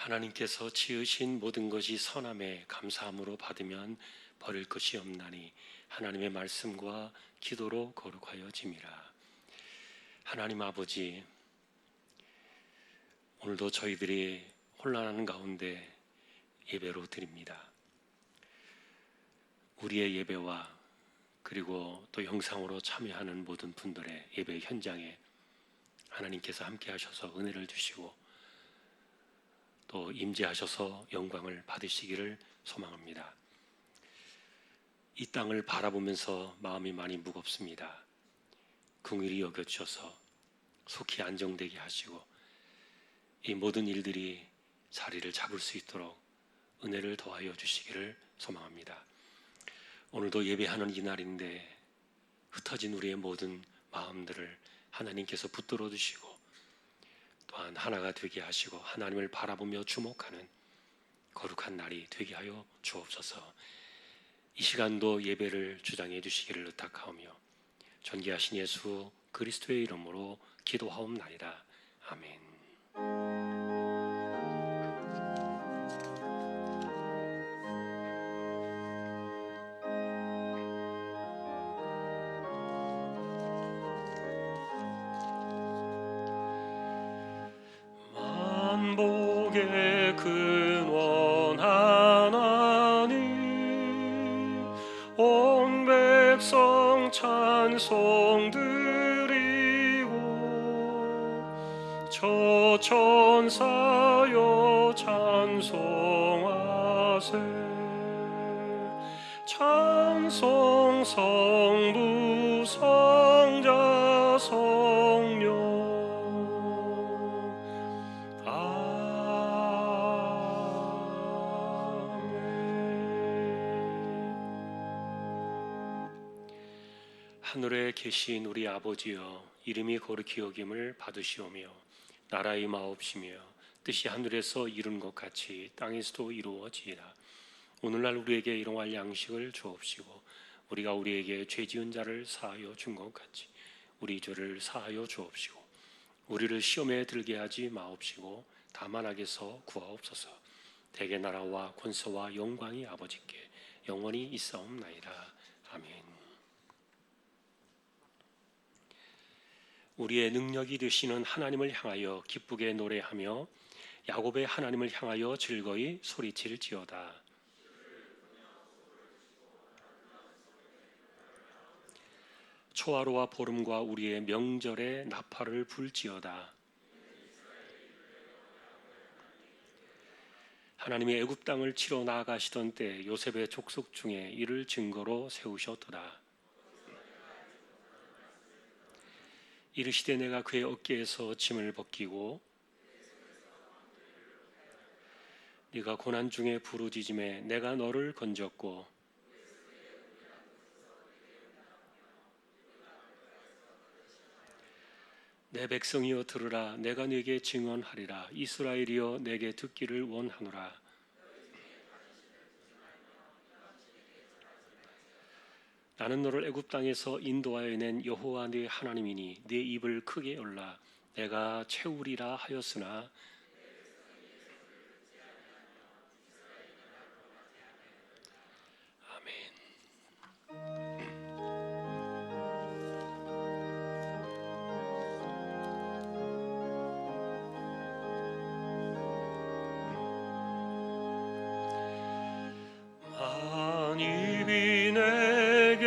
하나님께서 지으신 모든 것이 선함에 감사함으로 받으면 버릴 것이 없나니 하나님의 말씀과 기도로 거룩하여짐이라. 하나님 아버지, 오늘도 저희들이 혼란하는 가운데 예배로 드립니다. 우리의 예배와 그리고 또 영상으로 참여하는 모든 분들의 예배 현장에 하나님께서 함께 하셔서 은혜를 주시고 또 임재하셔서 영광을 받으시기를 소망합니다. 이 땅을 바라보면서 마음이 많이 무겁습니다. 긍휼히 여겨주셔서 속히 안정되게 하시고 이 모든 일들이 자리를 잡을 수 있도록 은혜를 더하여 주시기를 소망합니다. 오늘도 예배하는 이 날인데 흩어진 우리의 모든 마음들을 하나님께서 붙들어 주시고 또한 하나가 되게 하시고 하나님을 바라보며 주목하는 거룩한 날이 되게 하여 주옵소서. 이 시간도 예배를 주장해 주시기를 의탁하오며 존귀하신 예수 그리스도의 이름으로 기도하옵나이다. 아멘. 만복의 근원 하나님 온 백성 찬송 드리고 저 천사여 찬송하세 찬송 성부 성자 성령 하늘에 계신 우리 아버지여, 이름이 거룩히 여김을 받으시오며 나라의 임하옵시며 뜻이 하늘에서 이룬 것 같이 땅에서도 이루어지이다. 오늘날 우리에게 일용할 양식을 주옵시고 우리가 우리에게 죄 지은 자를 사하여 준 것 같이 우리 죄를 사하여 주옵시고 우리를 시험에 들게 하지 마옵시고 다만 악에서 구하옵소서. 대개 나라와 권세와 영광이 아버지께 영원히 있사옵나이다. 아멘. 우리의 능력이 되시는 하나님을 향하여 기쁘게 노래하며 야곱의 하나님을 향하여 즐거이 소리칠지어다. 초하루와 보름과 우리의 명절에 나팔을 불지어다. 하나님이 애굽 땅을 치러 나아가시던 때 요셉의 족속 중에 이를 증거로 세우셨도다. 이르시되 내가 그의 어깨에서 짐을 벗기고 네가 고난 중에 부르짖음에 내가 너를 건졌고 내 백성이여 들으라. 내가 네게 증언하리라. 이스라엘이여 내게 듣기를 원하노라. 나는 너를 애굽 땅에서 인도하여 낸 여호와 네 하나님이니 네 입을 크게 열라. 내가 채우리라 하였으나 입이 내게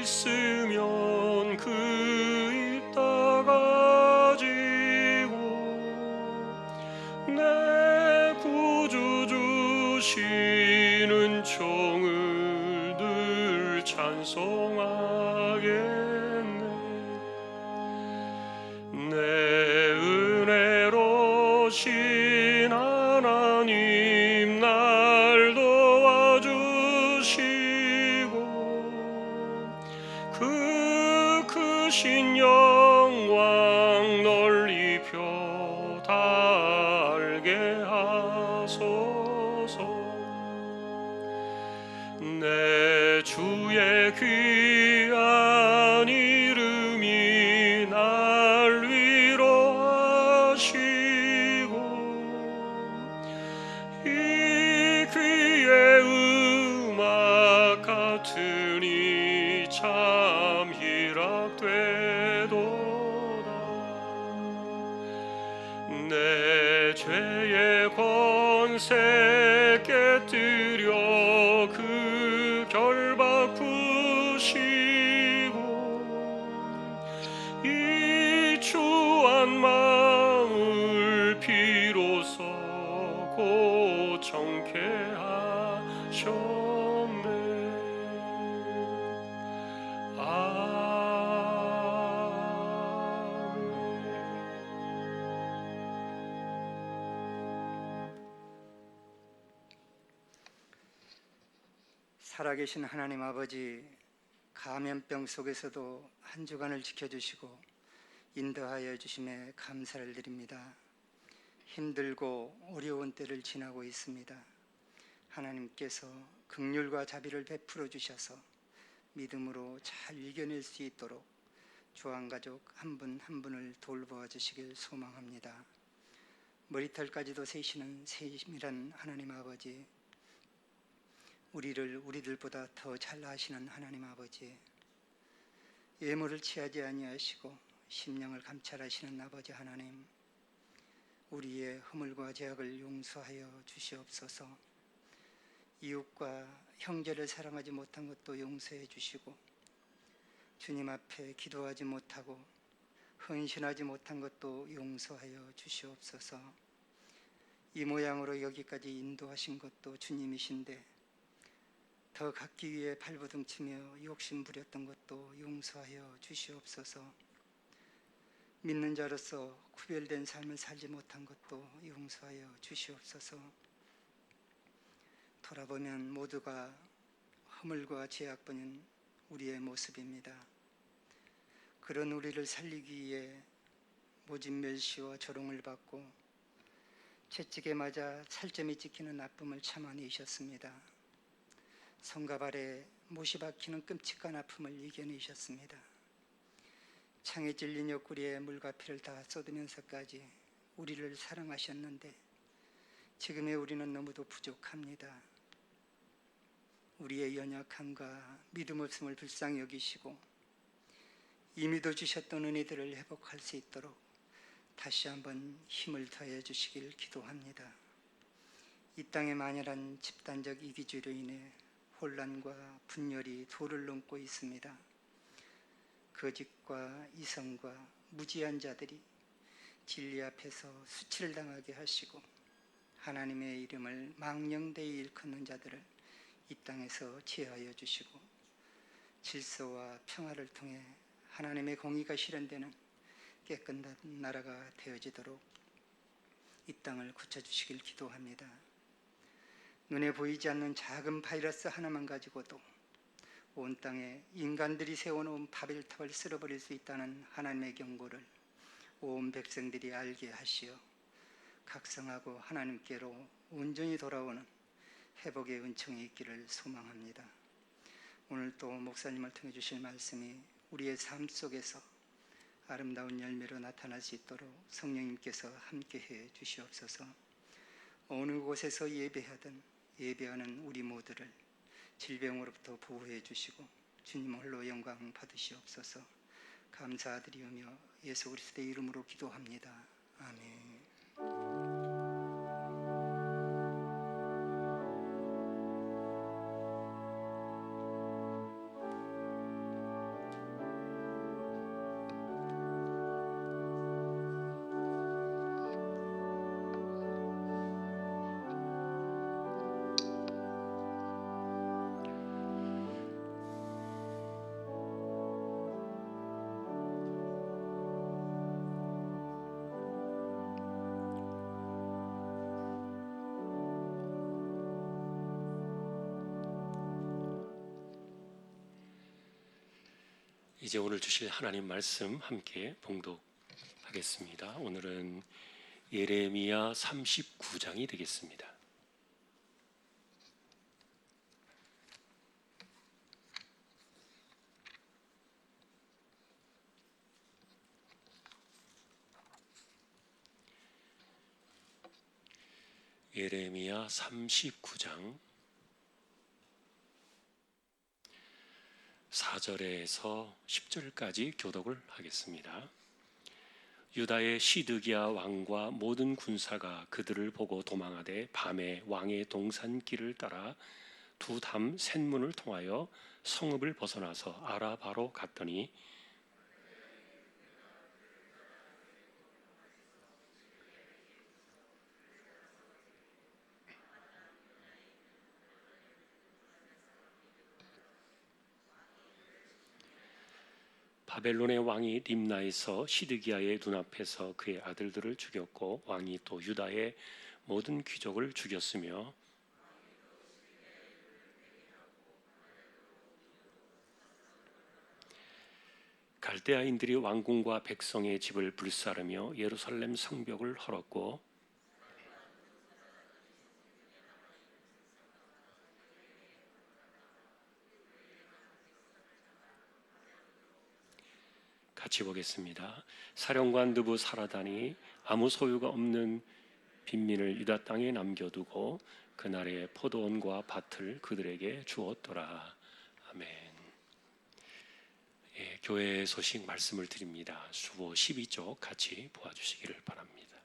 있으면 그 입 다 가지고 내 구주 주시는 총을 늘 찬송하겠네. 내 은혜로 신 하나님 날 도와주시고 그 크신 영광 널리 펴달게 하소서. 내 주의 귀한 이름이 날 위로하시고 같으니 참 희락되도다. 내 죄의 권세 깨뜨려 그 결박 푸시고 이 추한 마음을 비로소 고청케 하셨네. 살아계신 하나님 아버지, 감염병 속에서도 한 주간을 지켜주시고 인도하여 주심에 감사를 드립니다. 힘들고 어려운 때를 지나고 있습니다. 하나님께서 긍휼과 자비를 베풀어 주셔서 믿음으로 잘 이겨낼 수 있도록 주안가족 한 분 한 분을 돌보아 주시길 소망합니다. 머리털까지도 세시는 세심이란 하나님 아버지, 우리를 우리들보다 더 잘 아시는 하나님 아버지, 예물을 취하지 아니하시고 심령을 감찰하시는 아버지 하나님, 우리의 허물과 죄악을 용서하여 주시옵소서. 이웃과 형제를 사랑하지 못한 것도 용서해 주시고, 주님 앞에 기도하지 못하고 헌신하지 못한 것도 용서하여 주시옵소서. 이 모양으로 여기까지 인도하신 것도 주님이신데 더 갖기 위해 발버둥치며 욕심 부렸던 것도 용서하여 주시옵소서. 믿는 자로서 구별된 삶을 살지 못한 것도 용서하여 주시옵소서. 돌아보면 모두가 허물과 죄악뿐인 우리의 모습입니다. 그런 우리를 살리기 위해 모진 멸시와 조롱을 받고 채찍에 맞아 살점이 찍히는 아픔을 참아내셨습니다. 성갑 아래 못이 박히는 끔찍한 아픔을 이겨내셨습니다. 창에 찔린 옆구리에 물과 피를 다 쏟으면서까지 우리를 사랑하셨는데 지금의 우리는 너무도 부족합니다. 우리의 연약함과 믿음 없음을 불쌍히 여기시고 이미 도 주셨던 은혜들을 회복할 수 있도록 다시 한번 힘을 더해 주시길 기도합니다. 이 땅에 만연한 집단적 이기주의로 인해 혼란과 분열이 도를 넘고 있습니다. 거짓과 이성과 무지한 자들이 진리 앞에서 수치를 당하게 하시고 하나님의 이름을 망령되이 일컫는 자들을 이 땅에서 제하여 주시고 질서와 평화를 통해 하나님의 공의가 실현되는 깨끗한 나라가 되어지도록 이 땅을 고쳐주시길 기도합니다. 눈에 보이지 않는 작은 바이러스 하나만 가지고도 온 땅에 인간들이 세워놓은 바벨탑을 쓸어버릴 수 있다는 하나님의 경고를 온 백성들이 알게 하시어 각성하고 하나님께로 온전히 돌아오는 회복의 은총이 있기를 소망합니다. 오늘 또 목사님을 통해 주실 말씀이 우리의 삶 속에서 아름다운 열매로 나타날 수 있도록 성령님께서 함께해 주시옵소서. 어느 곳에서 예배하는 우리 모두를 질병으로부터 보호해 주시고 주님 홀로 영광 받으시옵소서. 감사드리오며 예수 그리스도의 이름으로 기도합니다. 아멘. 이제 오늘 주실 하나님 말씀 함께 봉독하겠습니다. 오늘은 예레미야 39장이 되겠습니다. 예레미야 39장 4절에서 10절까지 교독을 하겠습니다. 유다의 시드기야 왕과 모든 군사가 그들을 보고 도망하되 밤에 왕의 동산길을 따라 두 담 셋문을 통하여 성읍을 벗어나서 아라바로 갔더니 바벨론의 왕이 림나에서 시드기야의 눈앞에서 그의 아들들을 죽였고 왕이 또 유다의 모든 귀족을 죽였으며 갈대아인들이 왕궁과 백성의 집을 불사르며 예루살렘 성벽을 헐었고 같이 보겠습니다. 사령관 느부사라단이 아무 소유가 없는 빈민을 유다 땅에 남겨두고 그날의 포도원과 밭을 그들에게 주었더라. 아멘. 예, 교회 소식 말씀을 드립니다. 수보 12쪽 같이 보아주시기를 바랍니다.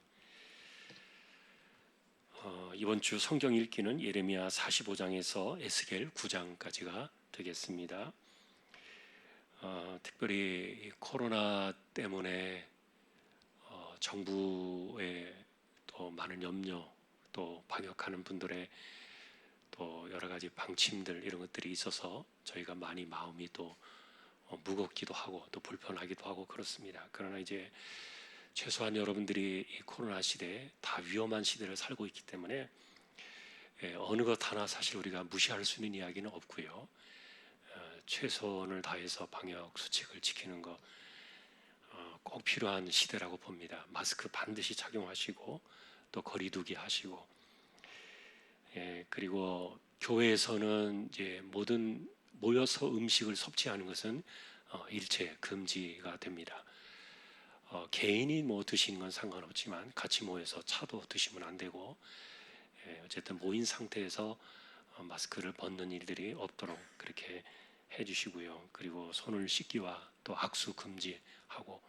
이번 주 성경 읽기는 예레미야 45장에서 에스겔 9장까지가 되겠습니다. 특별히 코로나 때문에 정부의 또 많은 염려, 또 방역하는 분들의 또 여러 가지 방침들 이런 것들이 있어서 저희가 많이 마음이 또 무겁기도 하고 또 불편하기도 하고 그렇습니다. 그러나 이제 최소한 여러분들이 이 코로나 시대에 다 위험한 시대를 살고 있기 때문에 어느 것 하나 사실 우리가 무시할 수 있는 이야기는 없고요. 최선을 다해서 방역 수칙을 지키는 거 꼭 필요한 시대라고 봅니다. 마스크 반드시 착용하시고 또 거리두기 하시고 그리고 교회에서는 이제 모든 모여서 음식을 섭취하는 것은 일체 금지가 됩니다. 개인이 뭐 드시는 건 상관없지만 같이 모여서 차도 드시면 안 되고 어쨌든 모인 상태에서 마스크를 벗는 일들이 없도록 그렇게 해주시고요. 그리고 손을 씻기와 또 악수 금지하고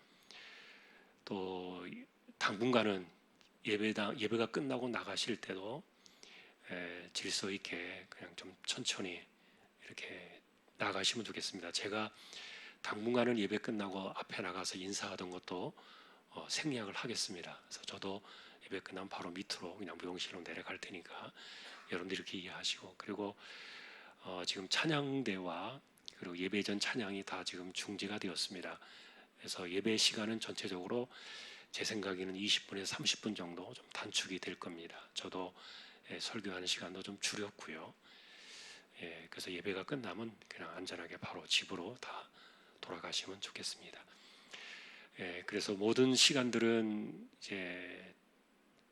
또 당분간은 예배가 끝나고 나가실 때도 질서 있게 그냥 좀 천천히 이렇게 나가시면 좋겠습니다. 제가 당분간은 예배 끝나고 앞에 나가서 인사하던 것도 생략을 하겠습니다. 그래서 저도 예배 끝나면 바로 밑으로 그냥 무용실로 내려갈 테니까 여러분들 이렇게 이해하시고 그리고 지금 찬양대와 그리고 예배 전 찬양이 다 지금 중지가 되었습니다. 그래서 예배 시간은 전체적으로 제 생각에는 20분에서 30분 정도 좀 단축이 될 겁니다. 저도 설교하는 시간도 좀 줄였고요. 그래서 예배가 끝나면 그냥 안전하게 바로 집으로 다 돌아가시면 좋겠습니다. 그래서 모든 시간들은 이제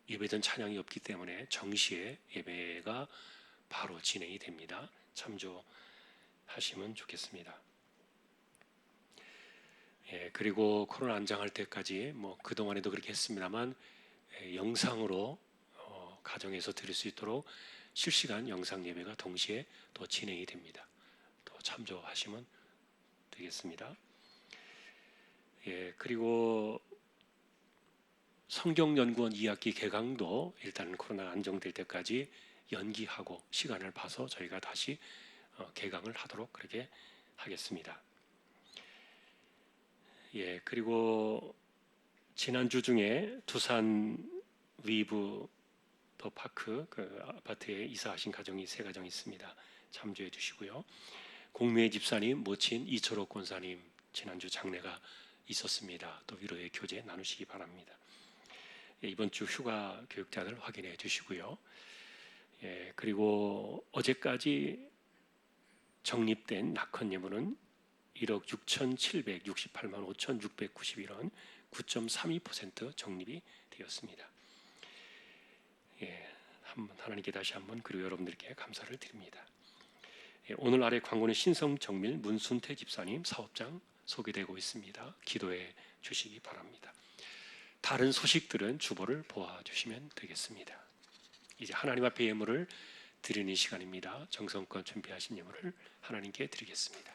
예배 전 찬양이 없기 때문에 정시에 예배가 바로 진행이 됩니다. 참조하시면 좋겠습니다. 그리고 코로나 안장할 때까지 뭐 그동안에도 그렇게 했습니다만 영상으로 가정에서 드릴 수 있도록 실시간 영상 예배가 동시에 또 진행이 됩니다. 또 참조하시면 되겠습니다. 그리고 성경연구원 2학기 개강도 일단 코로나 안정될 때까지 연기하고 시간을 봐서 저희가 다시 개강을 하도록 그렇게 하겠습니다. 그리고 지난주 중에 두산 위브 더 파크 그 아파트에 이사하신 가정이 3가정 있습니다. 참조해 주시고요. 공미의 집사님, 모친 이철옥 권사님 지난주 장례가 있었습니다. 또 위로의 교제 나누시기 바랍니다. 이번 주 휴가 교육자들 확인해 주시고요. 그리고 어제까지 적립된 낙헌 예물은 1억 6,768만 5,691원 9.32% 적립이 되었습니다. 하나님께 다시 한번 그리고 여러분들께 감사를 드립니다. 오늘 아래 광고는 신성정밀 문순태 집사님 사업장 소개되고 있습니다. 기도해 주시기 바랍니다. 다른 소식들은 주보를 보아주시면 되겠습니다. 이제 하나님 앞에 예물을 드리는 시간입니다. 정성껏 준비하신 예물을 하나님께 드리겠습니다.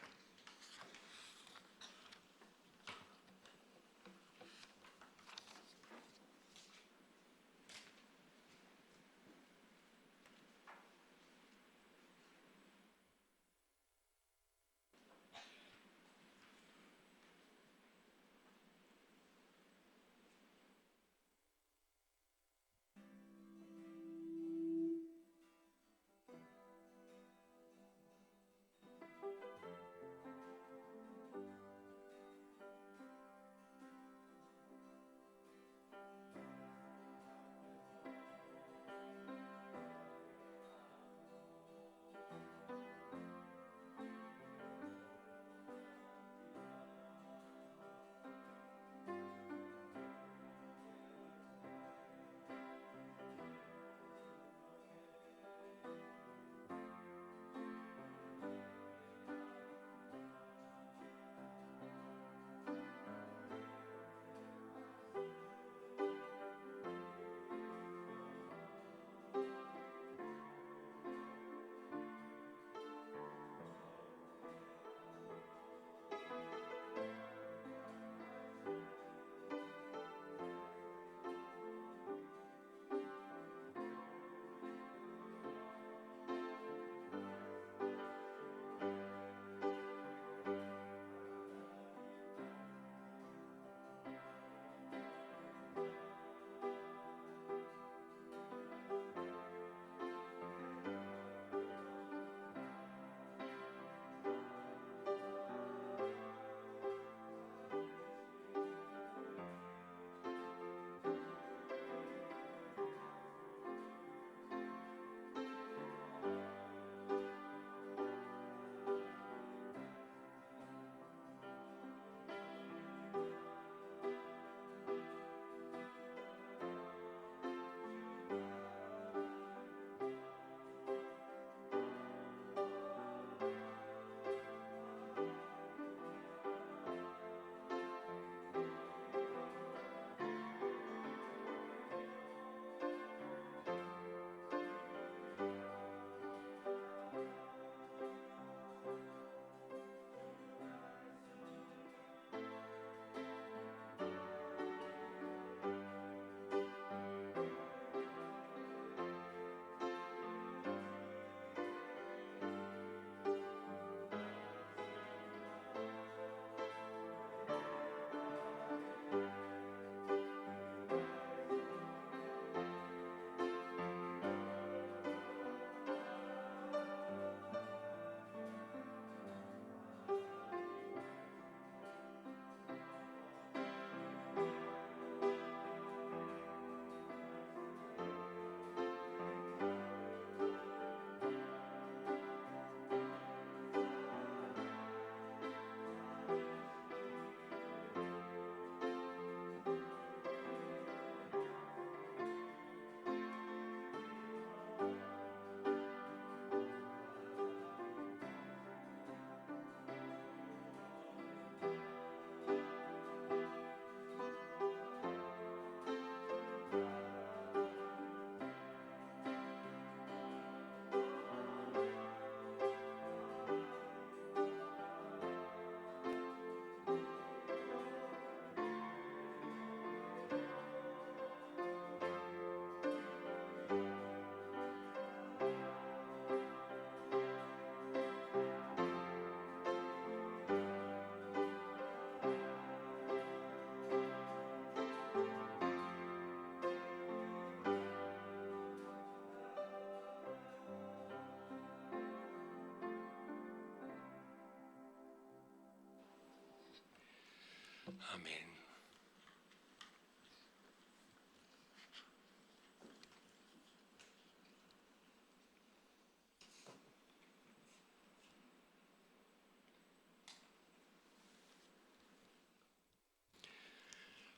아멘.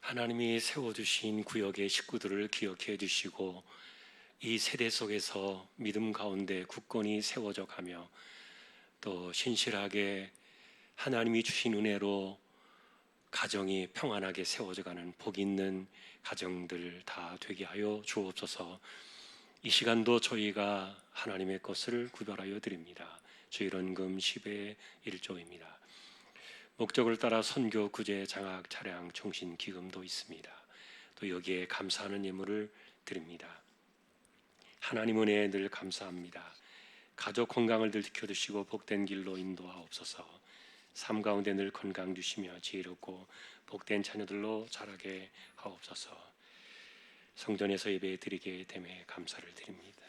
하나님이 세워주신 구역의 식구들을 기억해 주시고 이 세대 속에서 믿음 가운데 굳건히 세워져 가며 또 신실하게 하나님이 주신 은혜로 가정이 평안하게 세워져 가는 복 있는 가정들 다 되게 하여 주옵소서. 이 시간도 저희가 하나님의 것을 구별하여 드립니다. 주일원금 10의 1조입니다. 목적을 따라 선교, 구제, 장학, 차량, 총신, 기금도 있습니다. 또 여기에 감사하는 예물을 드립니다. 하나님 은혜에 늘 감사합니다. 가족 건강을 늘 지켜주시고 복된 길로 인도하옵소서. 삶 가운데 늘 건강 주시며 지혜롭고 복된 자녀들로 자라게 하옵소서. 성전에서 예배 드리게 됨에 감사를 드립니다.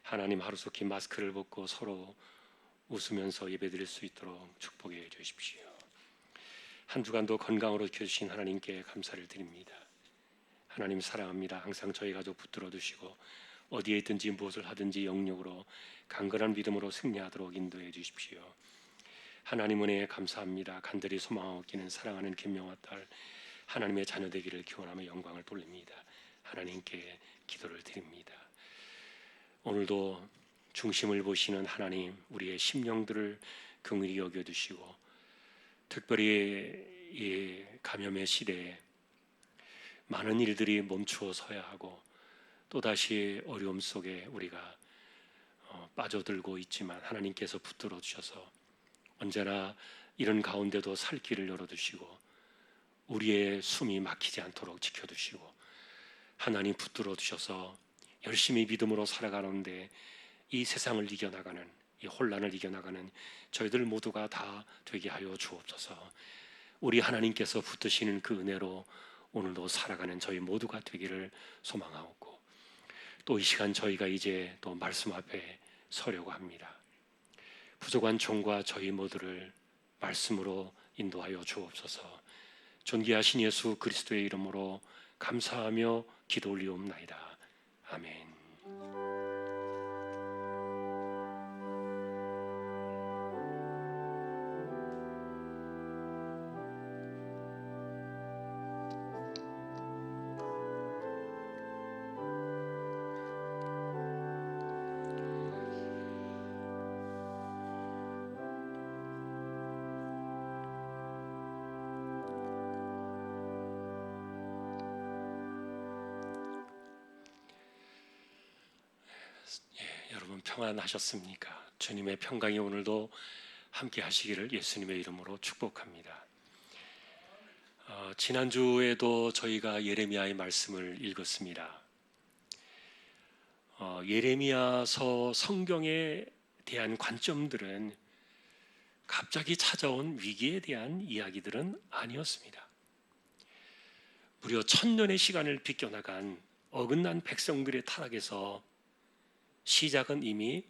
하나님 하루속히 마스크를 벗고 서로 웃으면서 예배 드릴 수 있도록 축복해 주십시오. 한 주간도 건강으로 지켜주신 하나님께 감사를 드립니다. 하나님 사랑합니다. 항상 저희 가족 붙들어 두시고 어디에 있든지 무엇을 하든지 영역으로 강건한 믿음으로 승리하도록 인도해 주십시오. 하나님 은혜에 감사합니다. 간절히 소망하고 끼는 사랑하는 김명화 딸 하나님의 자녀 되기를 기원하며 영광을 돌립니다. 하나님께 기도를 드립니다. 오늘도 중심을 보시는 하나님, 우리의 심령들을 긍휼히 여겨주시고 특별히 이 감염의 시대에 많은 일들이 멈추어 서야 하고 또다시 어려움 속에 우리가 빠져들고 있지만 하나님께서 붙들어 주셔서 언제나 이런 가운데도 살 길을 열어두시고 우리의 숨이 막히지 않도록 지켜두시고 하나님 붙들어 주셔서 열심히 믿음으로 살아가는데 이 세상을 이겨나가는, 이 혼란을 이겨나가는 저희들 모두가 다 되게 하여 주옵소서. 우리 하나님께서 붙드시는 그 은혜로 오늘도 살아가는 저희 모두가 되기를 소망하옵고 또 이 시간 저희가 이제 또 말씀 앞에 서려고 합니다. 부족한 종과 저희 모두를 말씀으로 인도하여 주옵소서. 존귀하신 예수 그리스도의 이름으로 감사하며 기도 올리옵나이다. 아멘. 여러분 평안하셨습니까? 주님의 평강이 오늘도 함께 하시기를 예수님의 이름으로 축복합니다. 지난주에도 저희가 예레미야의 말씀을 읽었습니다. 예레미야서 성경에 대한 관점들은 갑자기 찾아온 위기에 대한 이야기들은 아니었습니다. 무려 1000년의 시간을 비껴나간 어긋난 백성들의 타락에서 시작은 이미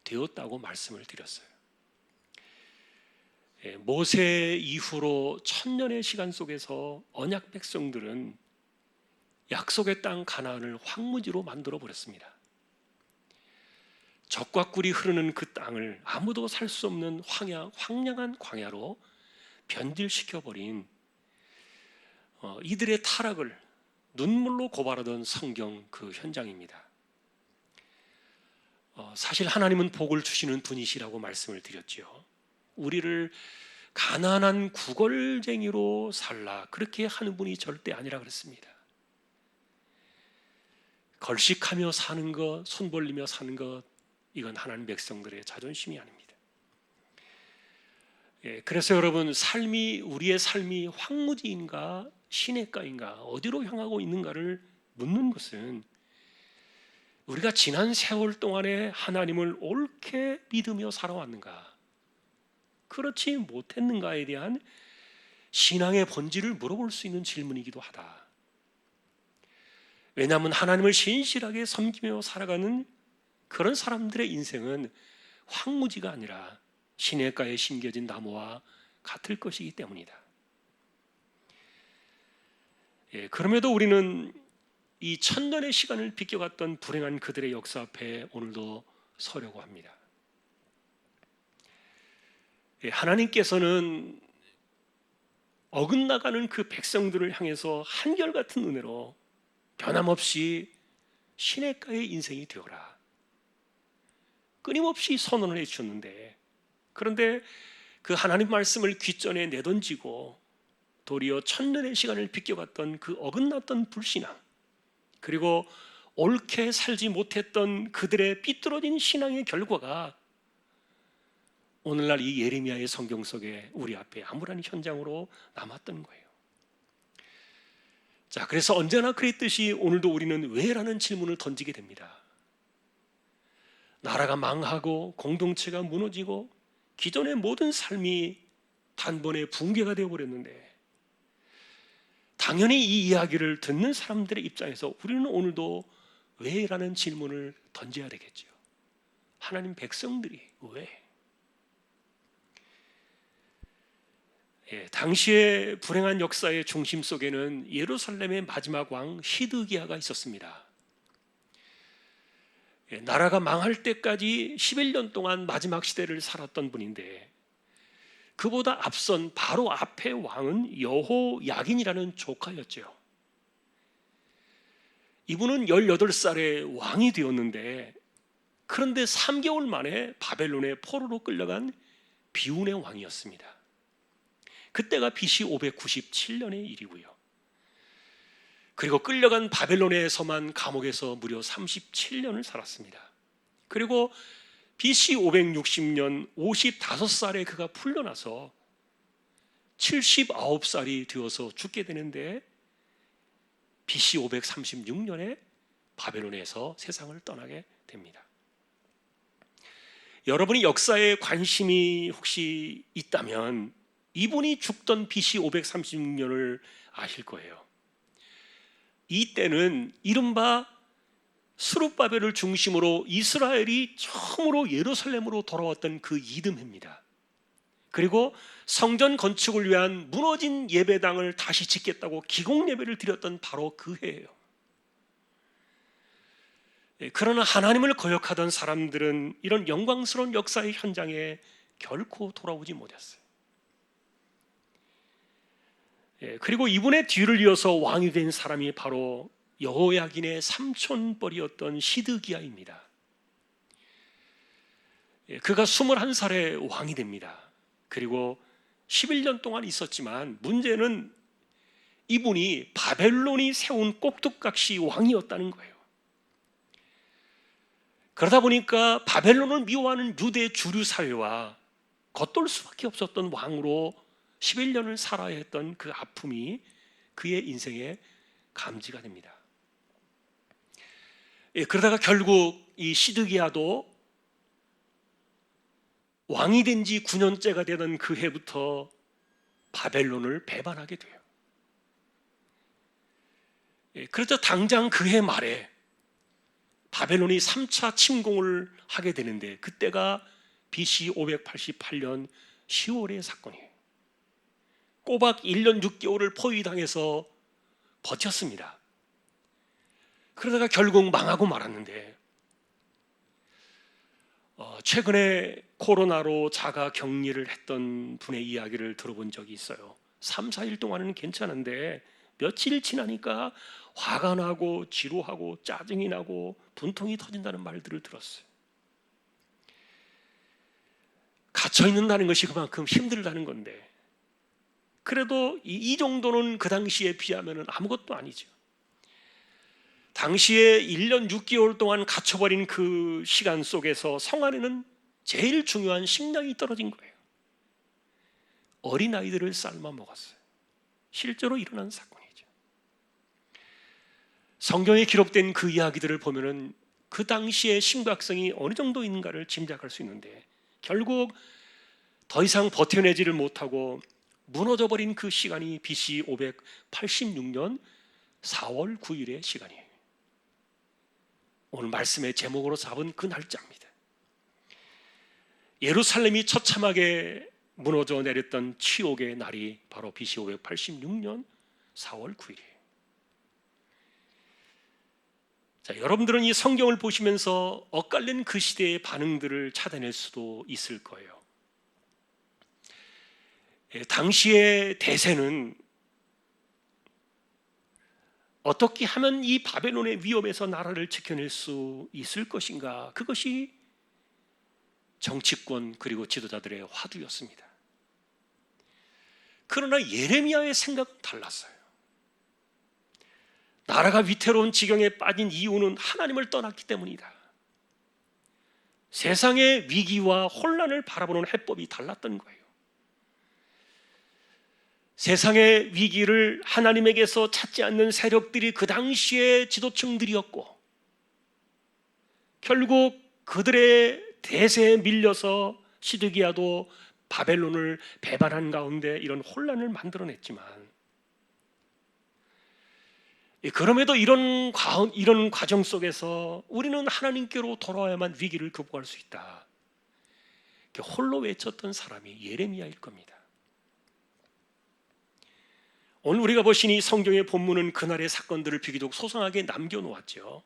되었다고 말씀을 드렸어요. 모세 이후로 1000년의 시간 속에서 언약 백성들은 약속의 땅 가나안을 황무지로 만들어 버렸습니다. 적과 꿀이 흐르는 그 땅을 아무도 살 수 없는 황량한 광야로 변질시켜 버린 이들의 타락을 눈물로 고발하던 성경 그 현장입니다. 사실 하나님은 복을 주시는 분이시라고 말씀을 드렸죠. 우리를 가난한 구걸쟁이로 살라 그렇게 하는 분이 절대 아니라 그랬습니다. 걸식하며 사는 것, 손 벌리며 사는 것, 이건 하나님 백성들의 자존심이 아닙니다. 그래서 여러분, 우리의 삶이 황무지인가 시냇가인가 어디로 향하고 있는가를 묻는 것은 우리가 지난 세월 동안에 하나님을 옳게 믿으며 살아왔는가, 그렇지 못했는가에 대한 신앙의 본질을 물어볼 수 있는 질문이기도 하다. 왜냐하면 하나님을 신실하게 섬기며 살아가는 그런 사람들의 인생은 황무지가 아니라 시냇가에 심겨진 나무와 같을 것이기 때문이다. 그럼에도 우리는 이 천년의 시간을 비껴갔던 불행한 그들의 역사 앞에 오늘도 서려고 합니다. 하나님께서는 어긋나가는 그 백성들을 향해서 한결같은 은혜로 변함없이 시냇가의 인생이 되어라 끊임없이 선언을 해주셨는데, 그런데 그 하나님 말씀을 귓전에 내던지고 도리어 천년의 시간을 비껴갔던 그 어긋났던 불신앙, 그리고 옳게 살지 못했던 그들의 삐뚤어진 신앙의 결과가 오늘날 이 예레미야의 성경 속에 우리 앞에 암울한 현장으로 남았던 거예요. 자, 그래서 언제나 그랬듯이 오늘도 우리는 왜라는 질문을 던지게 됩니다. 나라가 망하고 공동체가 무너지고 기존의 모든 삶이 단번에 붕괴가 되어버렸는데, 당연히 이 이야기를 듣는 사람들의 입장에서 우리는 오늘도 왜라는 질문을 던져야 되겠죠. 하나님 백성들이 왜? 당시의 불행한 역사의 중심 속에는 예루살렘의 마지막 왕 시드기야가 있었습니다. 나라가 망할 때까지 11년 동안 마지막 시대를 살았던 분인데, 그보다 앞선 바로 앞의 왕은 여호야긴이라는 조카였죠. 이분은 18살에 왕이 되었는데, 그런데 3개월 만에 바벨론의 포로로 끌려간 비운의 왕이었습니다. 그때가 BC 597년의 일이고요. 그리고 끌려간 바벨론에서만 감옥에서 무려 37년을 살았습니다. 그리고 BC 560년 55살에 그가 풀려나서 79살이 되어서 죽게 되는데, BC 536년에 바벨론에서 세상을 떠나게 됩니다. 여러분이 역사에 관심이 혹시 있다면 이분이 죽던 BC 536년을 아실 거예요. 이때는 이른바 스룹바벨을 중심으로 이스라엘이 처음으로 예루살렘으로 돌아왔던 그 이듬해입니다. 그리고 성전 건축을 위한 무너진 예배당을 다시 짓겠다고 기공 예배를 드렸던 바로 그 해예요. 그러나 하나님을 거역하던 사람들은 이런 영광스러운 역사의 현장에 결코 돌아오지 못했어요. 그리고 이분의 뒤를 이어서 왕이 된 사람이 바로 여호야긴의 삼촌뻘이었던 시드기야입니다. 그가 21살에 왕이 됩니다. 그리고 11년 동안 있었지만 문제는 이분이 바벨론이 세운 꼭두각시 왕이었다는 거예요. 그러다 보니까 바벨론을 미워하는 유대 주류 사회와 겉돌 수밖에 없었던 왕으로 11년을 살아야 했던 그 아픔이 그의 인생에 감지가 됩니다. 그러다가 결국 이 시드기야도 왕이 된 지 9년째가 되던 그 해부터 바벨론을 배반하게 돼요. 그래서 당장 그 해 말에 바벨론이 3차 침공을 하게 되는데, 그때가 BC 588년 10월의 사건이에요. 꼬박 1년 6개월을 포위당해서 버텼습니다. 그러다가 결국 망하고 말았는데, 최근에 코로나로 자가 격리를 했던 분의 이야기를 들어본 적이 있어요. 3, 4일 동안은 괜찮은데 며칠 지나니까 화가 나고 지루하고 짜증이 나고 분통이 터진다는 말들을 들었어요. 갇혀 있는다는 것이 그만큼 힘들다는 건데, 그래도 이 정도는 그 당시에 비하면 아무것도 아니죠. 당시에 1년 6개월 동안 갇혀버린 그 시간 속에서 성 안에는 제일 중요한 식량이 떨어진 거예요. 어린아이들을 삶아 먹었어요. 실제로 일어난 사건이죠. 성경에 기록된 그 이야기들을 보면은 그 당시의 심각성이 어느 정도 있는가를 짐작할 수 있는데, 결국 더 이상 버텨내지를 못하고 무너져버린 그 시간이 BC 586년 4월 9일의 시간이에요. 오늘 말씀의 제목으로 잡은 그 날짜입니다. 예루살렘이 처참하게 무너져 내렸던 치욕의 날이 바로 BC 586년 4월 9일이에요. 자, 여러분들은 이 성경을 보시면서 엇갈린 그 시대의 반응들을 찾아낼 수도 있을 거예요. 당시의 대세는 어떻게 하면 이 바벨론의 위협에서 나라를 지켜낼 수 있을 것인가? 그것이 정치권 그리고 지도자들의 화두였습니다. 그러나 예레미야의 생각은 달랐어요. 나라가 위태로운 지경에 빠진 이유는 하나님을 떠났기 때문이다. 세상의 위기와 혼란을 바라보는 해법이 달랐던 거예요. 세상의 위기를 하나님에게서 찾지 않는 세력들이 그 당시의 지도층들이었고, 결국 그들의 대세에 밀려서 시드기야도 바벨론을 배반한 가운데 이런 혼란을 만들어냈지만, 그럼에도 이런 과정 속에서 우리는 하나님께로 돌아와야만 위기를 극복할 수 있다. 홀로 외쳤던 사람이 예레미야일 겁니다. 오늘 우리가 보신 이 성경의 본문은 그날의 사건들을 비교적 소상하게 남겨놓았죠.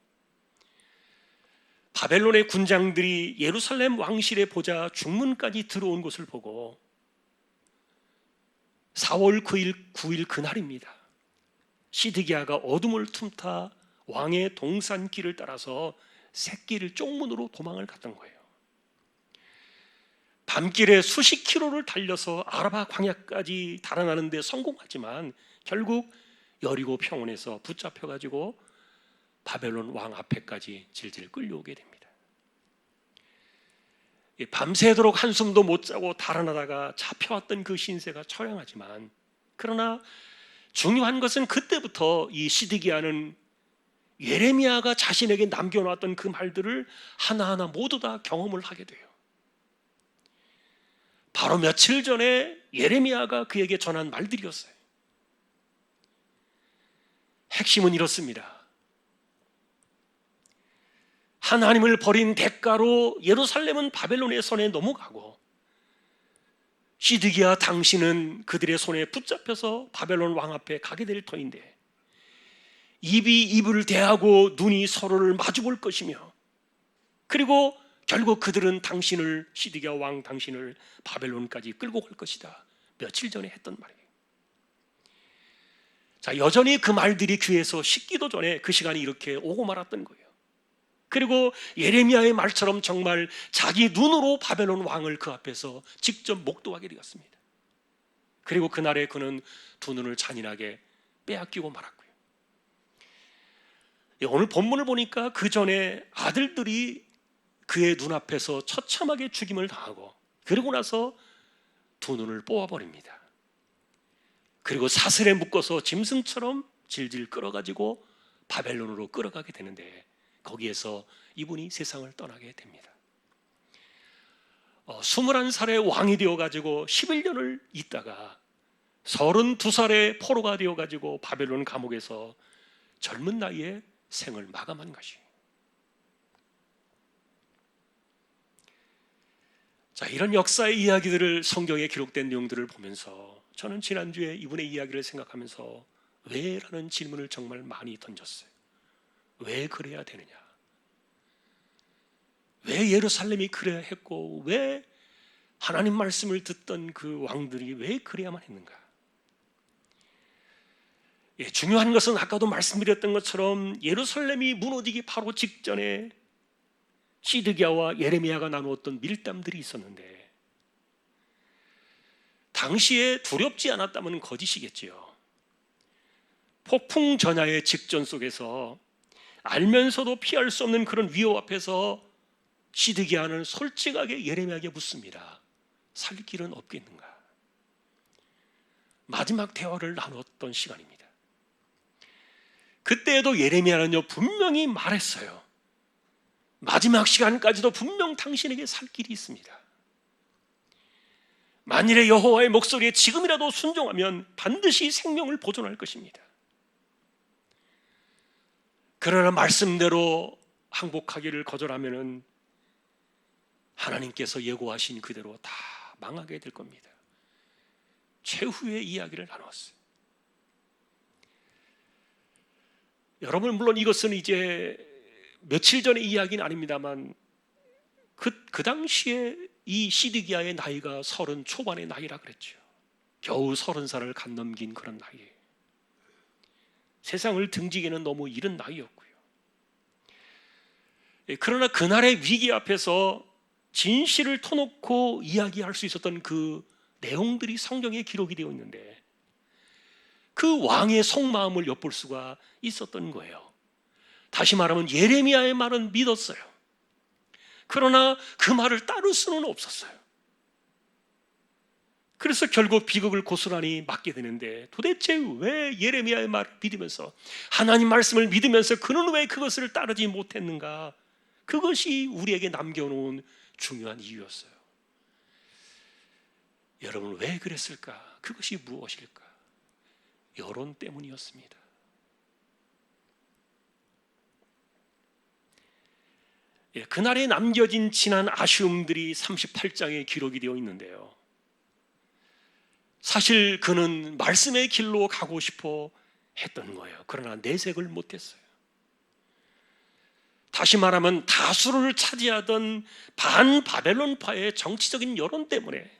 바벨론의 군장들이 예루살렘 왕실에 보자 중문까지 들어온 것을 보고 4월 9일 그날입니다. 시드기야가 어둠을 틈타 왕의 동산길을 따라서 샛길 쪽문으로 도망을 갔던 거예요. 밤길에 수십 킬로를 달려서 아라바 광야까지 달아나는 데 성공하지만 결국 여리고 평원에서 붙잡혀가지고 바벨론 왕 앞에까지 질질 끌려오게 됩니다. 밤새도록 한숨도 못 자고 달아나다가 잡혀왔던 그 신세가 처량하지만, 그러나 중요한 것은 그때부터 이 시드기야는 예레미야가 자신에게 남겨놨던 그 말들을 하나하나 모두 다 경험을 하게 돼요. 바로 며칠 전에 예레미야가 그에게 전한 말들이었어요. 핵심은 이렇습니다. 하나님을 버린 대가로 예루살렘은 바벨론의 손에 넘어가고, 시드기야 당신은 그들의 손에 붙잡혀서 바벨론 왕 앞에 가게 될 터인데, 입이 입을 대하고 눈이 서로를 마주 볼 것이며, 그리고 결국 그들은 당신을, 시드기야 왕 당신을 바벨론까지 끌고 갈 것이다. 며칠 전에 했던 말이에요. 자, 여전히 그 말들이 귀에서 씻기도 전에 그 시간이 이렇게 오고 말았던 거예요. 그리고 예레미야의 말처럼 정말 자기 눈으로 바벨론 왕을 그 앞에서 직접 목도하게 되었습니다. 그리고 그날에 그는 두 눈을 잔인하게 빼앗기고 말았고요. 오늘 본문을 보니까 그 전에 아들들이 그의 눈앞에서 처참하게 죽임을 당하고, 그러고 나서 두 눈을 뽑아버립니다. 그리고 사슬에 묶어서 짐승처럼 질질 끌어가지고 바벨론으로 끌어가게 되는데, 거기에서 이분이 세상을 떠나게 됩니다. 21살의 왕이 되어가지고 11년을 있다가 32살의 포로가 되어가지고 바벨론 감옥에서 젊은 나이에 생을 마감한 것이. 자, 이런 역사의 이야기들을, 성경에 기록된 내용들을 보면서 저는 지난주에 이분의 이야기를 생각하면서 왜? 라는 질문을 정말 많이 던졌어요. 왜 그래야 되느냐? 왜 예루살렘이 그래야 했고, 왜 하나님 말씀을 듣던 그 왕들이 왜 그래야만 했는가? 중요한 것은 아까도 말씀드렸던 것처럼 예루살렘이 무너지기 바로 직전에 시드기야와 예레미야가 나누었던 밀담들이 있었는데, 당시에 두렵지 않았다면 거짓이겠지요. 폭풍 전야의 직전 속에서 알면서도 피할 수 없는 그런 위협 앞에서 시드기야는 솔직하게 예레미야에게 묻습니다. 살 길은 없겠는가? 마지막 대화를 나눴던 시간입니다. 그때에도 예레미야는요 분명히 말했어요. 마지막 시간까지도 분명 당신에게 살 길이 있습니다. 만일에 여호와의 목소리에 지금이라도 순종하면 반드시 생명을 보존할 것입니다. 그러나 말씀대로 항복하기를 거절하면은 하나님께서 예고하신 그대로 다 망하게 될 겁니다. 최후의 이야기를 나눴어요. 여러분, 물론 이것은 이제 며칠 전의 이야기는 아닙니다만 그 당시에 이 시드기야의 나이가 30 초반의 나이라 그랬죠. 겨우 30살을 갓 넘긴 그런 나이에 세상을 등지기는 너무 이른 나이였고요. 그러나 그날의 위기 앞에서 진실을 터놓고 이야기할 수 있었던 그 내용들이 성경에 기록이 되어 있는데 그 왕의 속마음을 엿볼 수가 있었던 거예요. 다시 말하면 예레미야의 말은 믿었어요. 그러나 그 말을 따를 수는 없었어요. 그래서 결국 비극을 고스란히 맞게 되는데 도대체 왜 예레미야의 말을 믿으면서 하나님 말씀을 믿으면서 그는 왜 그것을 따르지 못했는가? 그것이 우리에게 남겨놓은 중요한 이유였어요. 여러분 왜 그랬을까? 그것이 무엇일까? 여론 때문이었습니다. 그날에 남겨진 지난 아쉬움들이 38장에 기록이 되어 있는데요. 사실 그는 말씀의 길로 가고 싶어 했던 거예요. 그러나 내색을 못했어요. 다시 말하면 다수를 차지하던 반바벨론파의 정치적인 여론 때문에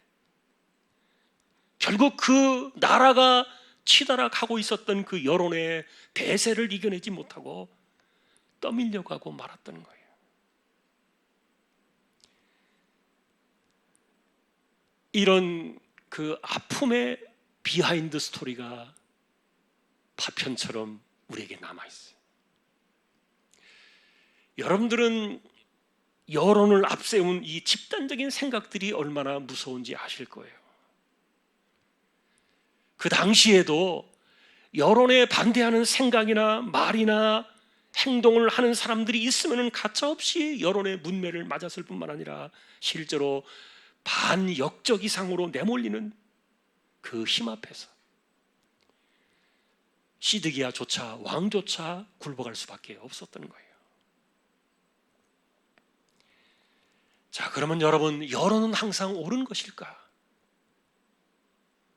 결국 그 나라가 치달아 가고 있었던 그 여론의 대세를 이겨내지 못하고 떠밀려 가고 말았던 거예요. 이런 그 아픔의 비하인드 스토리가 파편처럼 우리에게 남아있어요. 여러분들은 여론을 앞세운 이 집단적인 생각들이 얼마나 무서운지 아실 거예요. 그 당시에도 여론에 반대하는 생각이나 말이나 행동을 하는 사람들이 있으면 가차없이 여론의 문매를 맞았을 뿐만 아니라 실제로 반역적 이상으로 내몰리는 그 힘 앞에서 시드기야조차 왕조차 굴복할 수밖에 없었던 거예요. 자, 그러면 여러분, 여론은 항상 옳은 것일까?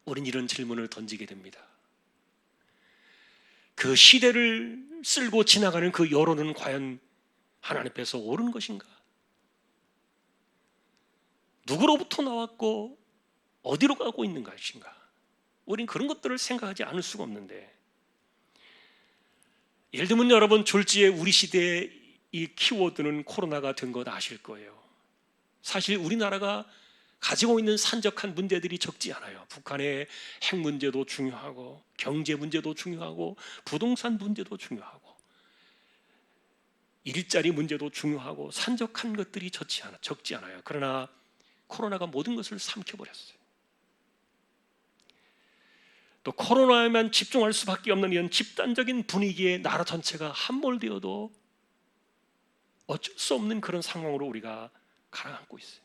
우린 이런 질문을 던지게 됩니다. 그 시대를 쓸고 지나가는 그 여론은 과연 하나님 앞에서 옳은 것인가? 누구로부터 나왔고 어디로 가고 있는 것인가? 우린 그런 것들을 생각하지 않을 수가 없는데, 예를 들면 여러분, 졸지에 우리 시대의 이 키워드는 코로나가 된 것 아실 거예요. 사실 우리나라가 가지고 있는 산적한 문제들이 적지 않아요. 북한의 핵 문제도 중요하고 경제 문제도 중요하고 부동산 문제도 중요하고 일자리 문제도 중요하고 산적한 것들이 적지 않아요. 그러나 코로나가 모든 것을 삼켜버렸어요. 또 코로나에만 집중할 수밖에 없는 이런 집단적인 분위기에 나라 전체가 함몰되어도 어쩔 수 없는 그런 상황으로 우리가 가라앉고 있어요.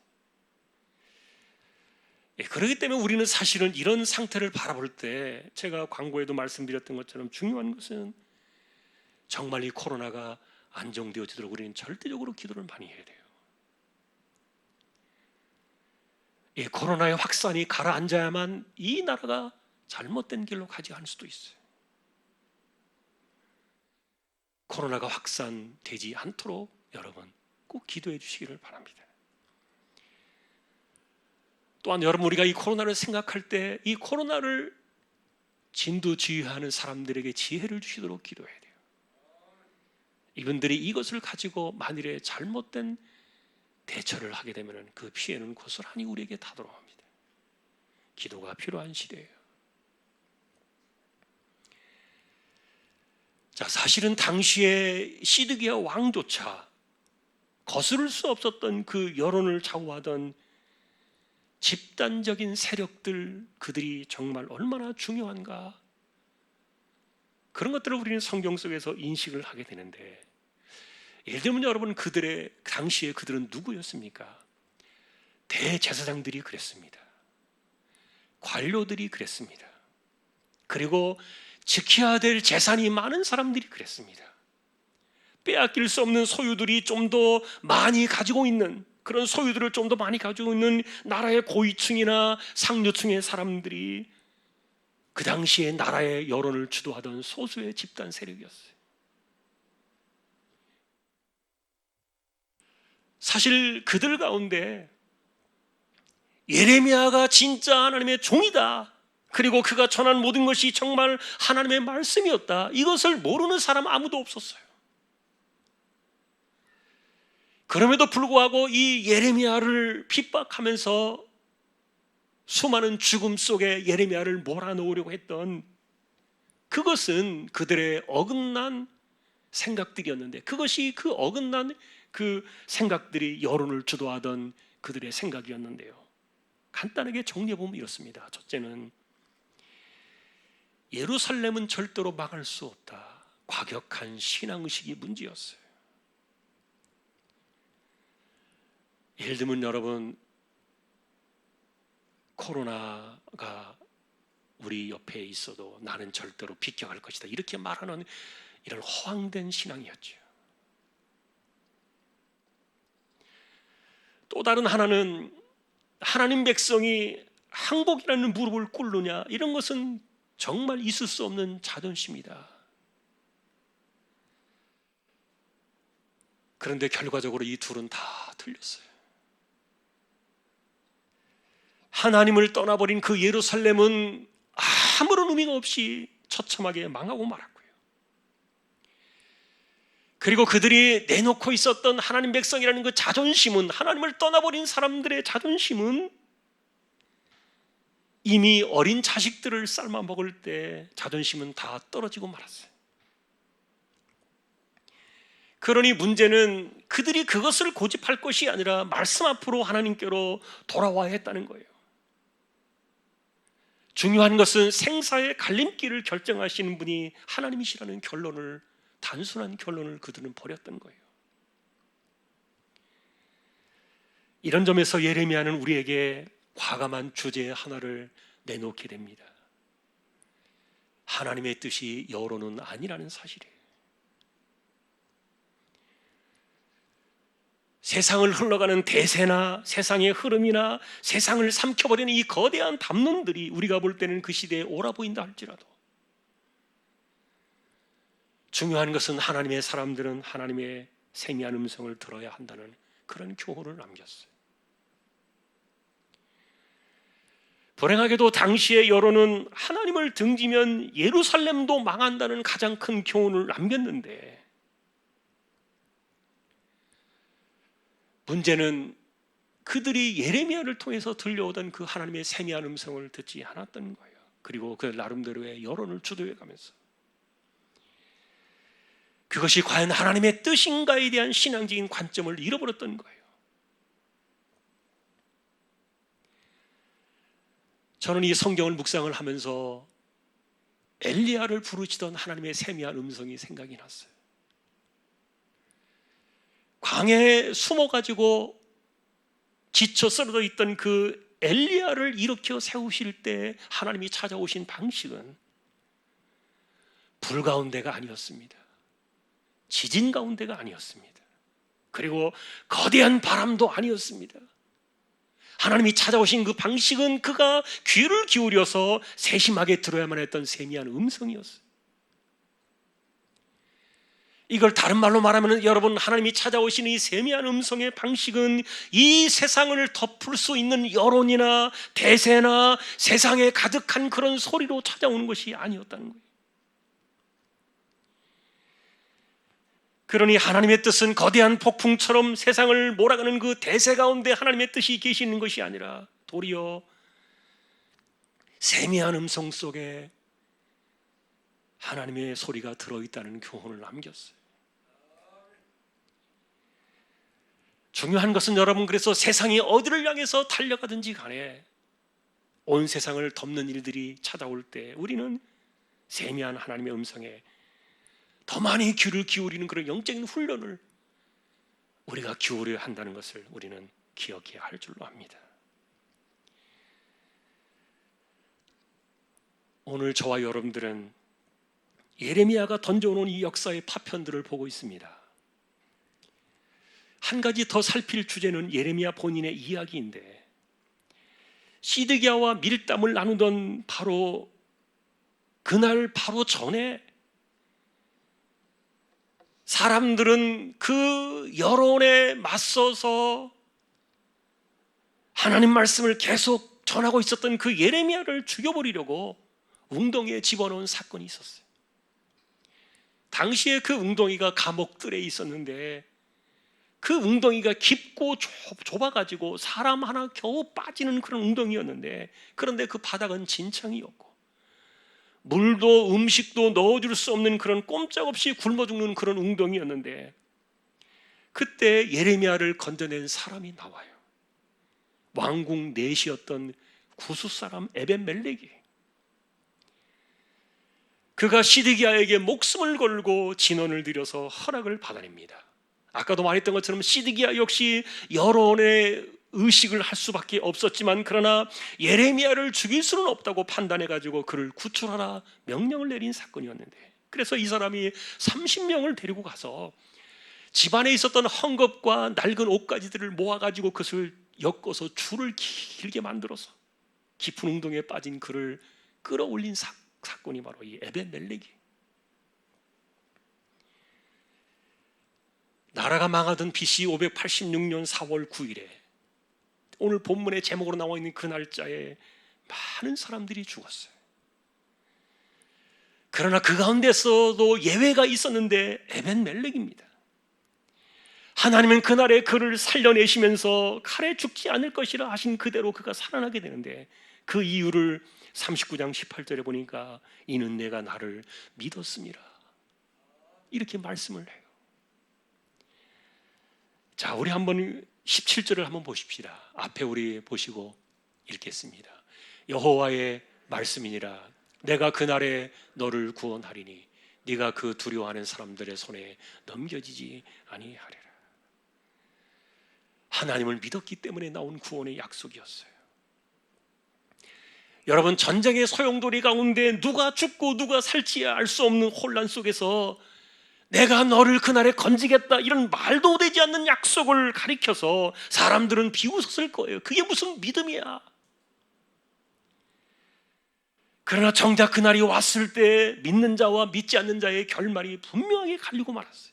그렇기 때문에 우리는 사실은 이런 상태를 바라볼 때 제가 광고에도 말씀드렸던 것처럼 중요한 것은 정말 이 코로나가 안정되어지도록 우리는 절대적으로 기도를 많이 해야 돼요. 이 코로나의 확산이 가라앉아야만 이 나라가 잘못된 길로 가지 않을 수도 있어요. 코로나가 확산되지 않도록 여러분 꼭 기도해 주시기를 바랍니다. 또한 여러분, 우리가 이 코로나를 생각할 때 이 코로나를 진두지휘하는 사람들에게 지혜를 주시도록 기도해야 돼요. 이분들이 이것을 가지고 만일에 잘못된 대처를 하게 되면 그 피해는 고스란히 우리에게 닿도록 합니다. 기도가 필요한 시대예요. 자, 사실은 당시에 시드기야 왕조차 거스를 수 없었던 그 여론을 좌우하던 집단적인 세력들, 그들이 정말 얼마나 중요한가, 그런 것들을 우리는 성경 속에서 인식을 하게 되는데, 예를 들면 여러분, 당시에 그들은 누구였습니까? 대제사장들이 그랬습니다. 관료들이 그랬습니다. 그리고 지켜야 될 재산이 많은 사람들이 그랬습니다. 빼앗길 수 없는 소유들이 좀 더 많이 가지고 있는, 그런 소유들을 좀 더 많이 가지고 있는 나라의 고위층이나 상류층의 사람들이 그 당시에 나라의 여론을 주도하던 소수의 집단 세력이었어요. 사실 그들 가운데 예레미야가 진짜 하나님의 종이다, 그리고 그가 전한 모든 것이 정말 하나님의 말씀이었다, 이것을 모르는 사람 아무도 없었어요. 그럼에도 불구하고 이 예레미야를 핍박하면서 수많은 죽음 속에 예레미야를 몰아넣으려고 했던, 그것은 그들의 어긋난 생각들이었는데, 그것이 그 어긋난 그 생각들이 여론을 주도하던 그들의 생각이었는데요, 간단하게 정리해보면 이렇습니다. 첫째는 예루살렘은 절대로 망할 수 없다, 과격한 신앙의식이 문제였어요. 예를 들면 여러분, 코로나가 우리 옆에 있어도 나는 절대로 비껴갈 것이다, 이렇게 말하는 이런 허황된 신앙이었죠. 또 다른 하나는 하나님 백성이 항복이라는 무릎을 꿇느냐, 이런 것은 정말 있을 수 없는 자존심이다. 그런데 결과적으로 이 둘은 다 틀렸어요. 하나님을 떠나버린 그 예루살렘은 아무런 의미가 없이 처참하게 망하고 말았고요. 그리고 그들이 내놓고 있었던 하나님 백성이라는 그 자존심은, 하나님을 떠나버린 사람들의 자존심은 이미 어린 자식들을 삶아 먹을 때 자존심은 다 떨어지고 말았어요. 그러니 문제는 그들이 그것을 고집할 것이 아니라 말씀 앞으로 하나님께로 돌아와야 했다는 거예요. 중요한 것은 생사의 갈림길을 결정하시는 분이 하나님이시라는 결론을, 단순한 결론을 그들은 버렸던 거예요. 이런 점에서 예레미야는 우리에게 과감한 주제 하나를 내놓게 됩니다. 하나님의 뜻이 여론은 아니라는 사실이에요. 세상을 흘러가는 대세나 세상의 흐름이나 세상을 삼켜버리는 이 거대한 담론들이 우리가 볼 때는 그 시대에 옳아 보인다 할지라도, 중요한 것은 하나님의 사람들은 하나님의 세미한 음성을 들어야 한다는 그런 교훈을 남겼어요. 불행하게도 당시의 여론은 하나님을 등지면 예루살렘도 망한다는 가장 큰 교훈을 남겼는데, 문제는 그들이 예레미야를 통해서 들려오던 그 하나님의 세미한 음성을 듣지 않았던 거예요. 그리고 그 나름대로의 여론을 주도해가면서 그것이 과연 하나님의 뜻인가에 대한 신앙적인 관점을 잃어버렸던 거예요. 저는 이 성경을 묵상을 하면서 엘리야를 부르시던 하나님의 세미한 음성이 생각이 났어요. 광야에 숨어가지고 지쳐 쓰러져 있던 그 엘리야를 일으켜 세우실 때 하나님이 찾아오신 방식은 불 가운데가 아니었습니다. 지진 가운데가 아니었습니다. 그리고 거대한 바람도 아니었습니다. 하나님이 찾아오신 그 방식은 그가 귀를 기울여서 세심하게 들어야만 했던 세미한 음성이었어요. 이걸 다른 말로 말하면, 여러분, 하나님이 찾아오시는 이 세미한 음성의 방식은 이 세상을 덮을 수 있는 여론이나 대세나 세상에 가득한 그런 소리로 찾아오는 것이 아니었다는 거예요. 그러니 하나님의 뜻은 거대한 폭풍처럼 세상을 몰아가는 그 대세 가운데 하나님의 뜻이 계시는 것이 아니라 도리어 세미한 음성 속에 하나님의 소리가 들어있다는 교훈을 남겼어요. 중요한 것은 여러분, 그래서 세상이 어디를 향해서 달려가든지 간에 온 세상을 덮는 일들이 찾아올 때 우리는 세미한 하나님의 음성에 더 많이 귀를 기울이는 그런 영적인 훈련을 우리가 기울여야 한다는 것을 우리는 기억해야 할 줄로 압니다. 오늘 저와 여러분들은 예레미야가 던져오는 이 역사의 파편들을 보고 있습니다. 한 가지 더 살필 주제는 예레미야 본인의 이야기인데, 시드기야와 밀담을 나누던 바로 그날 바로 전에 사람들은 그 여론에 맞서서 하나님 말씀을 계속 전하고 있었던 그 예레미야를 죽여버리려고 웅덩이에 집어넣은 사건이 있었어요. 당시에 그 웅덩이가 감옥들에 있었는데 그 웅덩이가 깊고 좁아가지고 사람 하나 겨우 빠지는 그런 웅덩이였는데, 그런데 그 바닥은 진창이었고 물도 음식도 넣어줄 수 없는 그런 꼼짝없이 굶어 죽는 그런 웅덩이였는데, 그때 예레미야를 건져낸 사람이 나와요. 왕궁 내시였던 구스 사람 에벤멜렉이. 그가 시드기야에게 목숨을 걸고 진언을 드려서 허락을 받아냅니다. 아까도 말했던 것처럼 시드기야 역시 여론의 의식을 할 수밖에 없었지만, 그러나 예레미야를 죽일 수는 없다고 판단해가지고 그를 구출하라 명령을 내린 사건이었는데, 그래서 이 사람이 30명을 데리고 가서 집안에 있었던 헝겊과 낡은 옷가지들을 모아가지고 그것을 엮어서 줄을 길게 만들어서 깊은 웅덩이에 빠진 그를 끌어올린 사건이 바로 이 에벤멜렉이. 나라가 망하던 BC 586년 4월 9일에 오늘 본문의 제목으로 나와 있는 그 날짜에 많은 사람들이 죽었어요. 그러나 그 가운데서도 예외가 있었는데 에벤멜렉입니다. 하나님은 그날에 그를 살려내시면서 칼에 죽지 않을 것이라 하신 그대로 그가 살아나게 되는데, 그 이유를 39장 18절에 보니까 이는 내가 나를 믿었습니다, 이렇게 말씀을 해요. 자, 우리 한번 17절을 한번 보십시다. 앞에 우리 보시고 읽겠습니다. 여호와의 말씀이니라. 내가 그날에 너를 구원하리니 네가 그 두려워하는 사람들의 손에 넘겨지지 아니하리라. 하나님을 믿었기 때문에 나온 구원의 약속이었어요. 여러분, 전쟁의 소용돌이 가운데 누가 죽고 누가 살지 알 수 없는 혼란 속에서 내가 너를 그날에 건지겠다, 이런 말도 되지 않는 약속을 가리켜서 사람들은 비웃었을 거예요. 그게 무슨 믿음이야. 그러나 정작 그날이 왔을 때 믿는 자와 믿지 않는 자의 결말이 분명하게 갈리고 말았어요.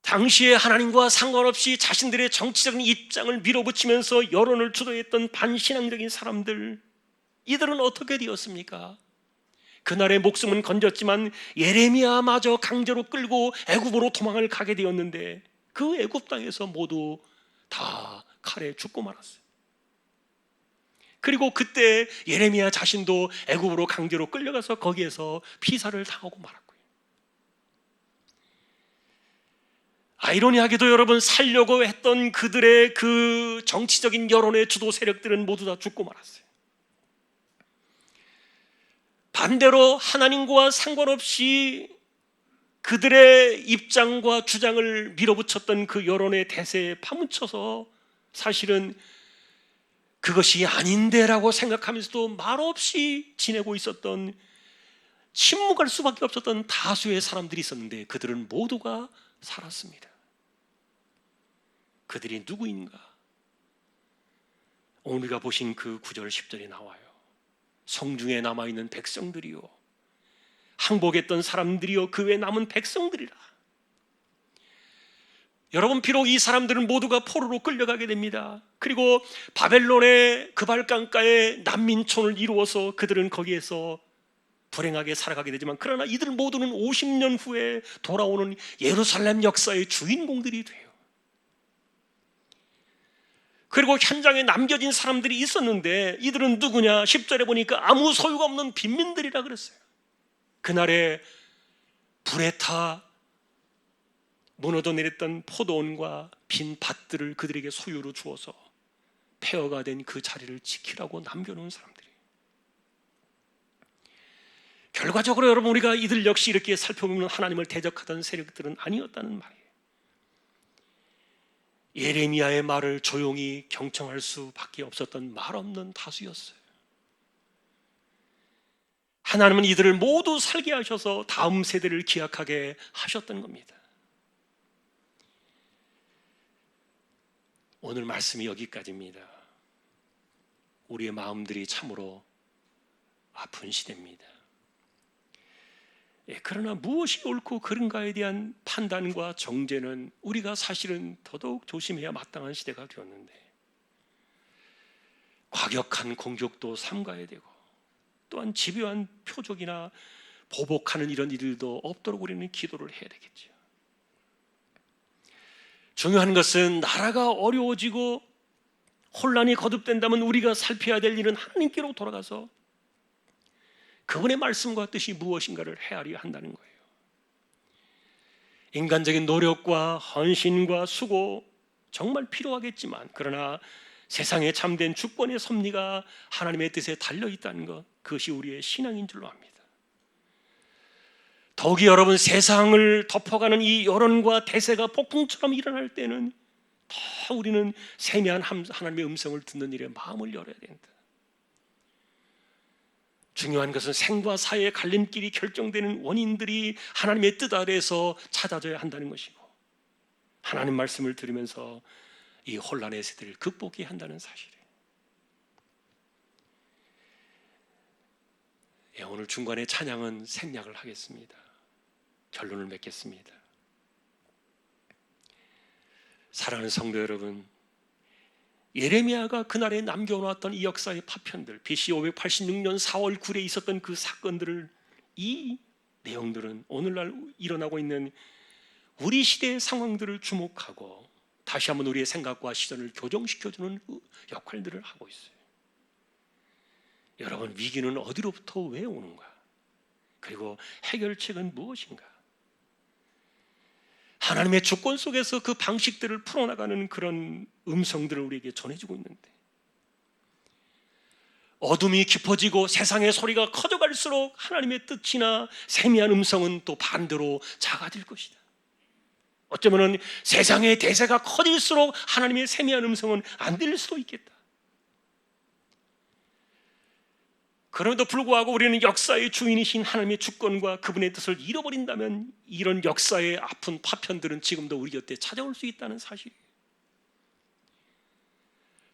당시에 하나님과 상관없이 자신들의 정치적인 입장을 밀어붙이면서 여론을 주도했던 반신앙적인 사람들, 이들은 어떻게 되었습니까? 그날의 목숨은 건졌지만 예레미야마저 강제로 끌고 애굽으로 도망을 가게 되었는데, 그 애굽 땅에서 모두 다 칼에 죽고 말았어요. 그리고 그때 예레미야 자신도 애굽으로 강제로 끌려가서 거기에서 피살을 당하고 말았고요. 아이러니하게도 여러분, 살려고 했던 그들의 그 정치적인 여론의 주도 세력들은 모두 다 죽고 말았어요. 반대로 하나님과 상관없이 그들의 입장과 주장을 밀어붙였던 그 여론의 대세에 파묻혀서 사실은 그것이 아닌데라고 생각하면서도 말없이 지내고 있었던, 침묵할 수밖에 없었던 다수의 사람들이 있었는데, 그들은 모두가 살았습니다. 그들이 누구인가? 오늘가 보신 그 9절 10절에 나와요. 성중에 남아있는 백성들이요, 항복했던 사람들이요, 그 외에 남은 백성들이라. 여러분, 비록 이 사람들은 모두가 포로로 끌려가게 됩니다. 그리고 바벨론의 그발강가에 난민촌을 이루어서 그들은 거기에서 불행하게 살아가게 되지만, 그러나 이들 모두는 50년 후에 돌아오는 예루살렘 역사의 주인공들이 돼요. 그리고 현장에 남겨진 사람들이 있었는데, 이들은 누구냐? 10절에 보니까 아무 소유가 없는 빈민들이라 그랬어요. 그날에 불에 타 무너져 내렸던 포도원과 빈 밭들을 그들에게 소유로 주어서 폐허가 된 그 자리를 지키라고 남겨놓은 사람들이에요. 결과적으로 여러분, 우리가 이들 역시 이렇게 살펴보면 하나님을 대적하던 세력들은 아니었다는 말이에요. 예레미야의 말을 조용히 경청할 수밖에 없었던 말 없는 다수였어요. 하나님은 이들을 모두 살게 하셔서 다음 세대를 기약하게 하셨던 겁니다. 오늘 말씀이 여기까지입니다. 우리의 마음들이 참으로 아픈 시대입니다. 그러나 무엇이 옳고 그른가에 대한 판단과 정죄는 우리가 사실은 더더욱 조심해야 마땅한 시대가 되었는데, 과격한 공격도 삼가야 되고, 또한 집요한 표적이나 보복하는 이런 일들도 없도록 우리는 기도를 해야 되겠죠. 중요한 것은 나라가 어려워지고 혼란이 거듭된다면 우리가 살펴야 될 일은 하나님께로 돌아가서 그분의 말씀과 뜻이 무엇인가를 헤아려야 한다는 거예요. 인간적인 노력과 헌신과 수고 정말 필요하겠지만, 그러나 세상에 참된 주권의 섭리가 하나님의 뜻에 달려있다는 것, 그것이 우리의 신앙인 줄로 압니다. 더욱이 여러분, 세상을 덮어가는 이 여론과 대세가 폭풍처럼 일어날 때는 더 우리는 세미한 하나님의 음성을 듣는 일에 마음을 열어야 된다. 중요한 것은 생과 사의 갈림길이 결정되는 원인들이 하나님의 뜻 아래에서 찾아져야 한다는 것이고, 하나님 말씀을 들으면서 이 혼란의 세대를 극복해야 한다는 사실이에요. 오늘 중간에 찬양은 생략을 하겠습니다. 결론을 맺겠습니다. 사랑하는 성도 여러분, 예레미야가 그날에 남겨놓았던 이 역사의 파편들, BC 586년 4월 9일에 있었던 그 사건들을, 이 내용들은 오늘날 일어나고 있는 우리 시대의 상황들을 주목하고 다시 한번 우리의 생각과 시선을 교정시켜주는 역할들을 하고 있어요. 여러분, 위기는 어디로부터 왜 오는가? 그리고 해결책은 무엇인가? 하나님의 주권 속에서 그 방식들을 풀어나가는 그런 음성들을 우리에게 전해주고 있는데, 어둠이 깊어지고 세상의 소리가 커져갈수록 하나님의 뜻이나 세미한 음성은 또 반대로 작아질 것이다. 어쩌면 세상의 대세가 커질수록 하나님의 세미한 음성은 안 들릴 수도 있겠다. 그럼에도 불구하고 우리는 역사의 주인이신 하나님의 주권과 그분의 뜻을 잃어버린다면 이런 역사의 아픈 파편들은 지금도 우리 곁에 찾아올 수 있다는 사실이에요.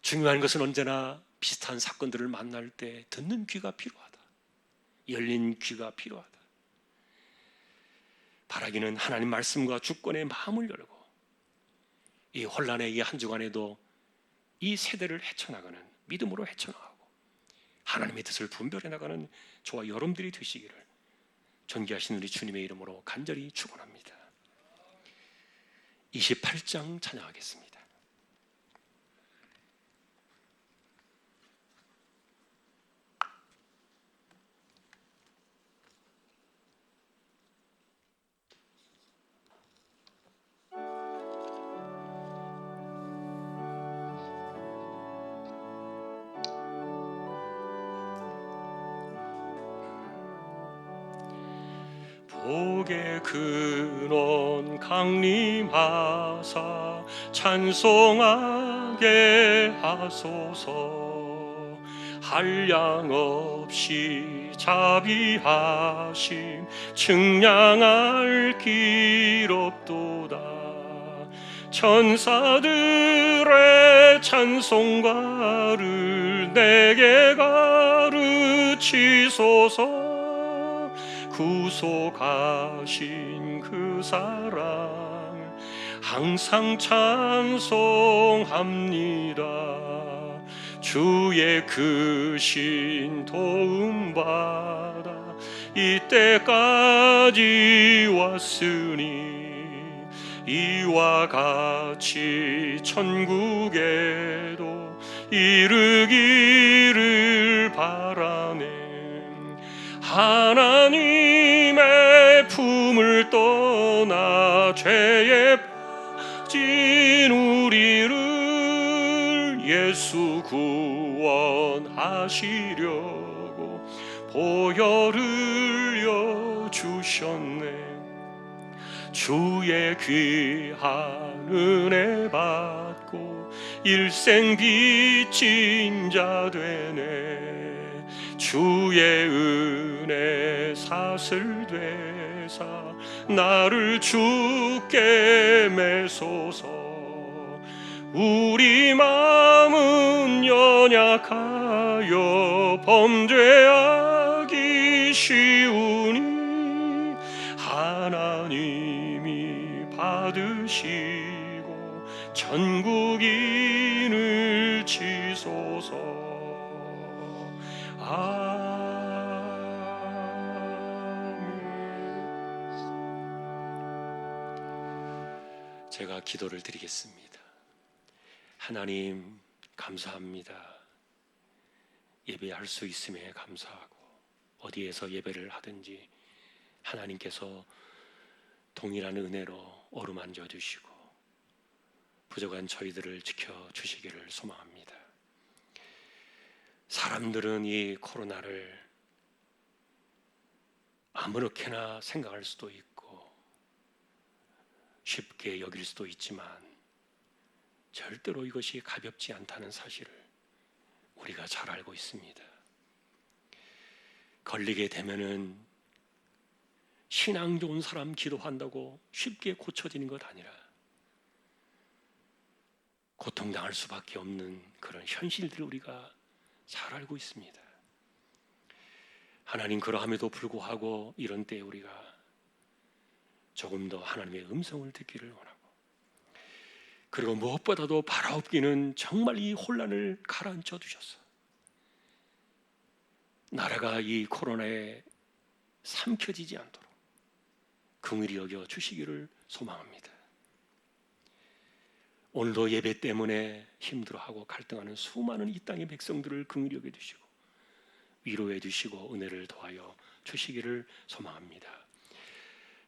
중요한 것은 언제나 비슷한 사건들을 만날 때 듣는 귀가 필요하다. 열린 귀가 필요하다. 바라기는 하나님 말씀과 주권의 마음을 열고 이 혼란의 이 한 주간에도 이 세대를 헤쳐나가는, 믿음으로 헤쳐나가고 하나님의 뜻을 분별해 나가는 저와 여러분들이 되시기를 존귀하신 우리 주님의 이름으로 간절히 축원합니다. 28장 찬양하겠습니다. 복의 근원 강림하사 찬송하게 하소서. 한량없이 자비하심 측량할 길 없도다. 천사들의 찬송가를 내게 가르치소서. 구속하신 그 사랑을 항상 찬송합니다. 주의 크신 도움받아 이때까지 왔으니 이와 같이 천국에도 이르기를 바라네. 하나님의 품을 떠나 죄에 빠진 우리를 예수 구원하시려고 보혈 흘려 주셨네. 주의 귀한 은혜 받고 일생 빚진 자 되네. 주의 은혜 사슬 되사 나를 주께 매소서. 우리 마음은 연약하여 범죄하기 쉬우니 하나님이 받으시고 천국인을 치소서. 아멘. 제가 기도를 드리겠습니다. 하나님 감사합니다. 예배할 수 있음에 감사하고 어디에서 예배를 하든지 하나님께서 동일한 은혜로 어루만져 주시고 부족한 저희들을 지켜주시기를 소망합니다. 사람들은 이 코로나를 아무렇게나 생각할 수도 있고 쉽게 여길 수도 있지만 절대로 이것이 가볍지 않다는 사실을 우리가 잘 알고 있습니다. 걸리게 되면은 신앙 좋은 사람 기도한다고 쉽게 고쳐지는 것 아니라 고통당할 수밖에 없는 그런 현실들을 우리가 잘 알고 있습니다. 하나님, 그러함에도 불구하고 이런 때에 우리가 조금 더 하나님의 음성을 듣기를 원하고, 그리고 무엇보다도 바라옵기는 정말 이 혼란을 가라앉혀 주셔서 나라가 이 코로나에 삼켜지지 않도록 긍휼히 여겨 주시기를 소망합니다. 오늘도 예배 때문에 힘들어하고 갈등하는 수많은 이 땅의 백성들을 긍휼히 여겨 주시고 위로해 주시고 은혜를 더하여 주시기를 소망합니다.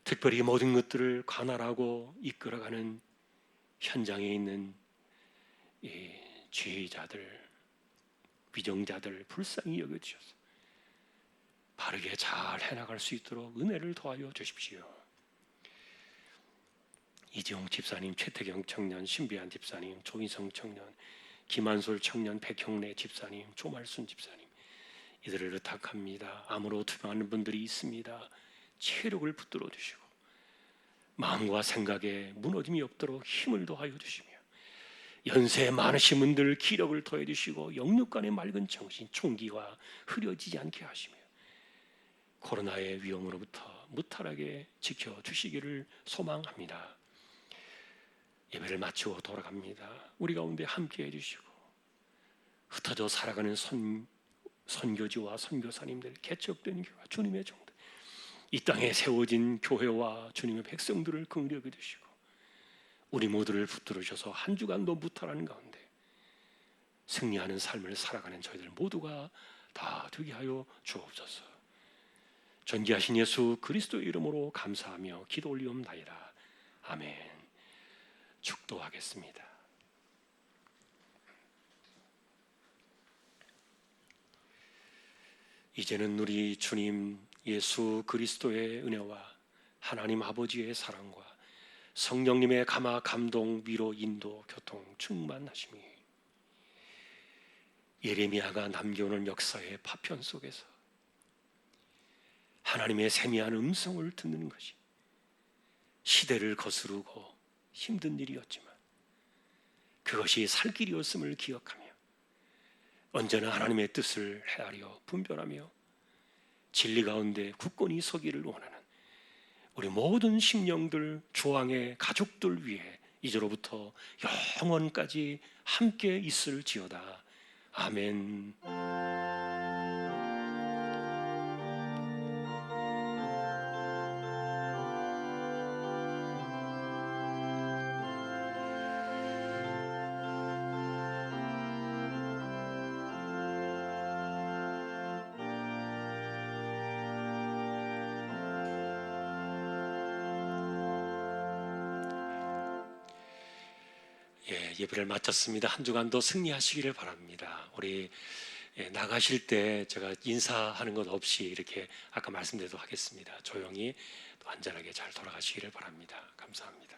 특별히 모든 것들을 관할하고 이끌어가는 현장에 있는 이 지휘자들, 위정자들 불쌍히 여겨 주셔서 바르게 잘 해나갈 수 있도록 은혜를 더하여 주십시오. 이지용 집사님, 최태경 청년, 신비한 집사님, 조인성 청년, 김한솔 청년, 백형래 집사님, 조말순 집사님, 이들을 의탁합니다. 암으로 투병하는 분들이 있습니다. 체력을 붙들어 주시고 마음과 생각에 무너짐이 없도록 힘을 더하여 주시며, 연세 많으신 분들 기력을 더해 주시고 영육간의 맑은 정신, 총기가 흐려지지 않게 하시며 코로나의 위험으로부터 무탈하게 지켜주시기를 소망합니다. 예배를 마치고 돌아갑니다. 우리 가운데 함께 해주시고 흩어져 살아가는 선교지와 선교사님들, 개척된 교회, 주님의 종들, 이 땅에 세워진 교회와 주님의 백성들을 긍휼히 여겨주시고 우리 모두를 붙들으셔서 한 주간도 무탈하는 가운데 승리하는 삶을 살아가는 저희들 모두가 다 되게 하여 주옵소서. 존귀하신 예수 그리스도의 이름으로 감사하며 기도 올리옵나이다. 아멘. 축도하겠습니다. 이제는 우리 주님 예수 그리스도의 은혜와 하나님 아버지의 사랑과 성령님의 감화, 감동, 위로, 인도, 교통, 충만하심이 예레미야가 남겨놓은 역사의 파편 속에서 하나님의 세미한 음성을 듣는 것이 시대를 거스르고 힘든 일이었지만 그것이 살 길이었음을 기억하며 언제나 하나님의 뜻을 헤아려 분별하며 진리 가운데 굳건히 서기를 원하는 우리 모든 심령들, 조항의 가족들 위해 이제로부터 영원까지 함께 있을지어다. 아멘. 예배를 마쳤습니다. 한 주간도 승리하시기를 바랍니다. 우리 나가실 때 제가 인사하는 것 없이 이렇게 아까 말씀대로 하겠습니다. 조용히 또 안전하게 잘 돌아가시기를 바랍니다. 감사합니다.